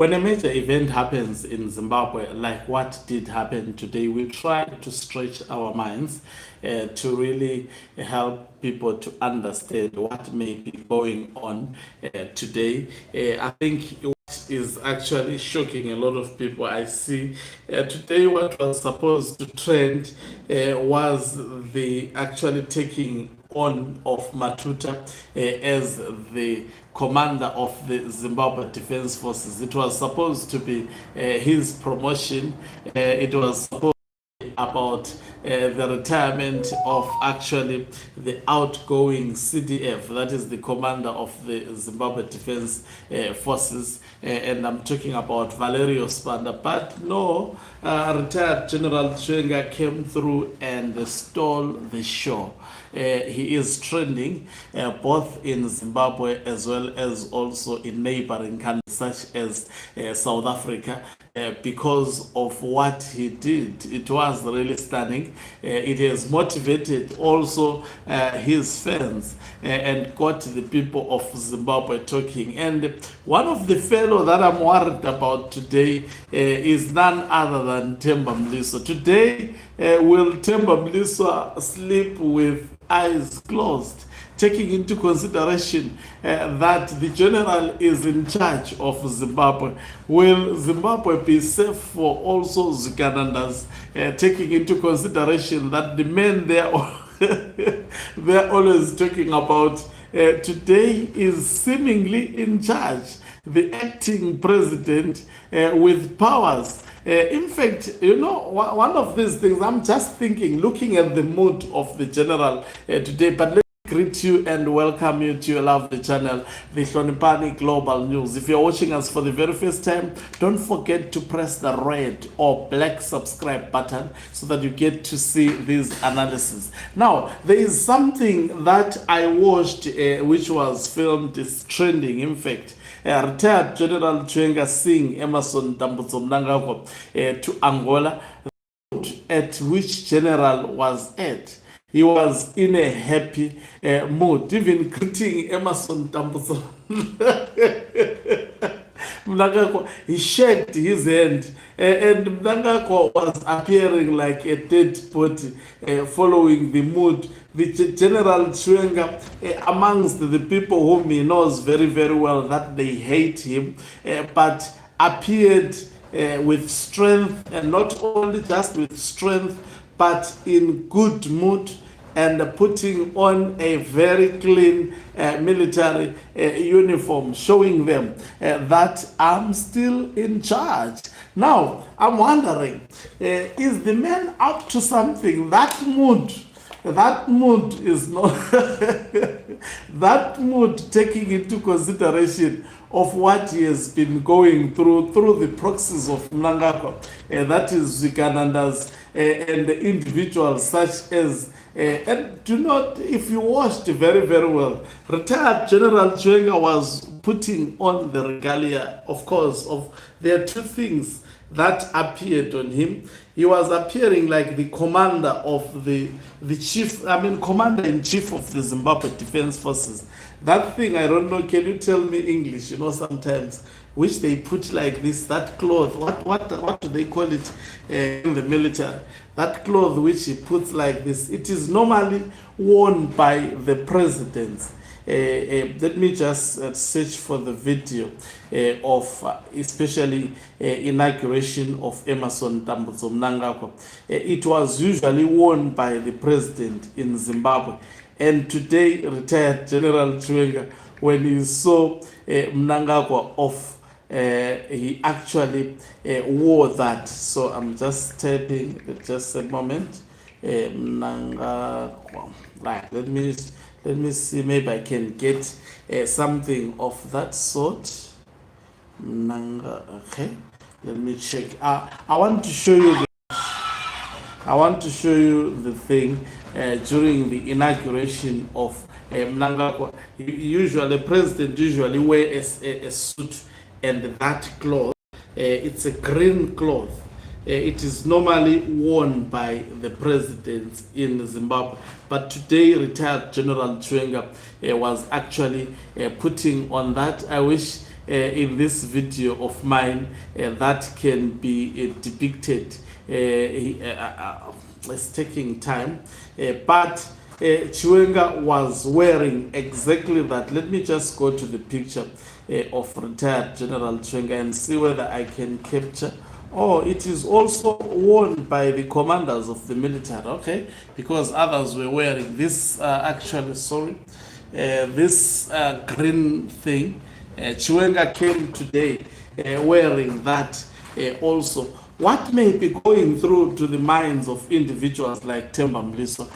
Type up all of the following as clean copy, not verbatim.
When a major event happens in Zimbabwe, like what did happen today, we try to stretch our minds to really help people to understand what may be going on today. I think what is actually shocking a lot of people. I see today what was supposed to trend was the actually taking on of Matuta as the commander of the Zimbabwe Defense Forces. It was supposed to be his promotion. It was supposed about the retirement of actually the outgoing CDF, that is the commander of the Zimbabwe Defense Forces, and I'm talking about Valerio Spanda. But no, retired General Chiwenga came through and stole the show. He is trending both in Zimbabwe as well as also in neighboring countries such as South Africa because of what he did. It was really stunning. It has motivated also his fans and got the people of Zimbabwe talking. And one of the fellow that I'm worried about today is none other than Temba Mliswa. Today, will Temba Mliswa sleep with eyes closed, taking into consideration that the general is in charge of Zimbabwe? Will Zimbabwe be safe for also Ziganandas, taking into consideration that the men they're always talking about today is seemingly in charge, the acting president with powers. In fact, you know, one of these things, I'm just thinking, looking at the mood of the general today, but let me greet you and welcome you to your lovely channel, the Hlonipani Global News. If you're watching us for the very first time, don't forget to press the red or black subscribe button so that you get to see these analyses. Now, there is something that I watched which was filmed, is trending, in fact. Retired General Chiwenga seeing Emerson Dambudzo Mnangagwa to Angola, at which general was at. He was in a happy mood, even greeting Emerson Dambudzo Mnangagwa. He shook his hand, and Mnangagwa was appearing like a dead body, following the mood. The General Chiwenga, amongst the people whom he knows very, very well that they hate him, but appeared with strength, and not only just with strength, but in good mood, and putting on a very clean military uniform, showing them that I'm still in charge. Now, I'm wondering, is the man up to something? That mood is not that mood, taking into consideration of what he has been going through the proxies of Mnangagwa, that is Ziganandas and the individuals such as and do not, if you watched very, very well, retired General Chiwenga was putting on the regalia, of course, there are two things that appeared on him. He was appearing like the commander of the chief, commander-in-chief of the Zimbabwe Defense Forces. That thing, I don't know, can you tell me English, sometimes, which they put like this, that cloth, what do they call it in the military? That cloth which he puts like this, it is normally worn by the presidents. Let me just search for the video of especially inauguration of Emerson Dambudzo Mnangagwa. It was usually worn by the president in Zimbabwe. And today, retired General Chiwenga, when he saw Mnangagwa off, he actually wore that. So I'm just tapping, just a moment. Mnangagwa. Right, let me see, maybe I can get something of that sort. Okay, let me check. I want to show you the thing during the inauguration of Mnangagwa. Usually, the president usually wears a suit and that cloth. It's a green cloth. It is normally worn by the president in Zimbabwe. But today, retired General Chiwenga was actually putting on that. I wish in this video of mine that can be depicted. It's taking time, but Chiwenga was wearing exactly that. Let me just go to the picture of retired General Chiwenga and see whether I can capture. Oh, it is also worn by the commanders of the military, okay? Because others were wearing this, actually, sorry, this green thing. Chiwenga came today wearing that also. What may be going through to the minds of individuals like Temba Mliswa?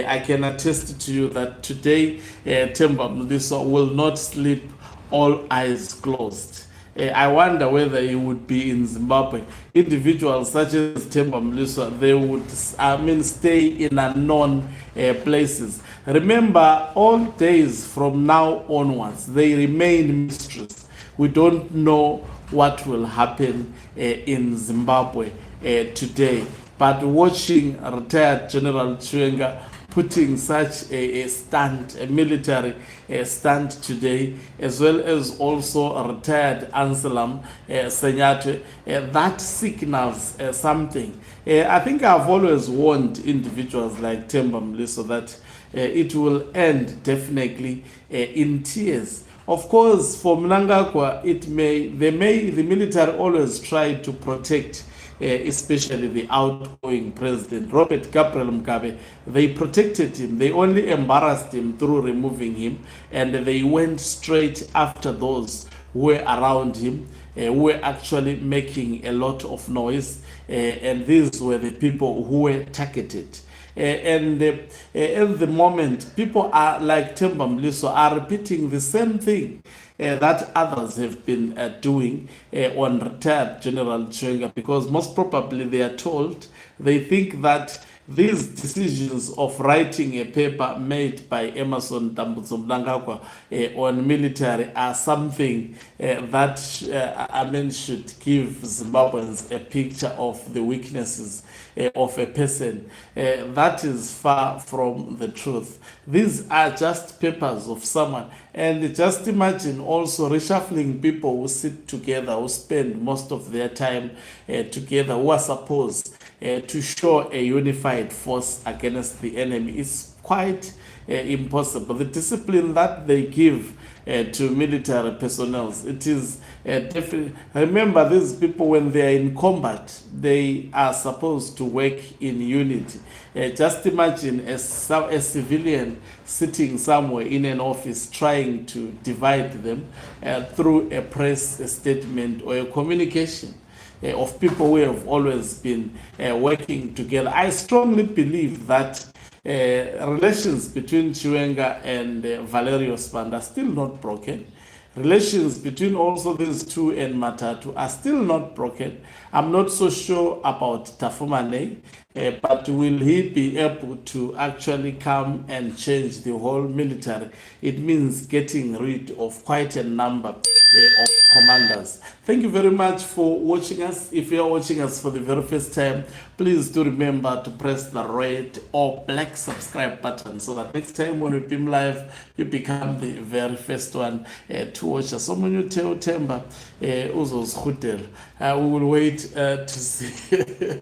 I can attest to you that today Temba Mliswa will not sleep all eyes closed. I wonder whether he would be in Zimbabwe. Individuals such as Temba Mliswa, they would, stay in unknown places. Remember, all days from now onwards, they remain mysteries. We don't know what will happen in Zimbabwe today. But watching retired General Chiwenga putting such a stunt, a military stunt today, as well as also retired Anselm Senyatwe, that signals something. I think I've always warned individuals like Temba Mliswa that it will end definitely in tears. Of course, for Mnangagwa, the military always try to protect especially the outgoing president, Robert Gabriel Mugabe. They protected him. They only embarrassed him through removing him, and they went straight after those who were around him, who were actually making a lot of noise, and these were the people who were targeted. And at the moment, people are like Temba Mliswa are repeating the same thing that others have been doing on retired General Chiwenga, because most probably they are told, they think that these decisions of writing a paper made by Emerson Dambudzo Mnangagwa on military are something that should give Zimbabweans a picture of the weaknesses of a person. That is far from the truth. These are just papers of someone. And just imagine also reshuffling people who sit together, who spend most of their time together, who are supposed to show a unified force against the enemy. It's quite impossible. The discipline that they give to military personnel, it is definitely. Remember, these people, when they are in combat, they are supposed to work in unity. Just imagine a civilian sitting somewhere in an office trying to divide them through a press statement or a communication of people who have always been working together. I strongly believe that relations between Chiwenga and Valerio Spand are still not broken. Relations between also these two and Matatu are still not broken. I'm not so sure about Tafumane, but will he be able to actually come and change the whole military? It means getting rid of quite a number of commanders. Thank you very much for watching us. If you are watching us for the very first time, please do remember to press the red or black subscribe button so that next time when we beam live, you become the very first one to watch us. So when you tell Temba, we will wait to see.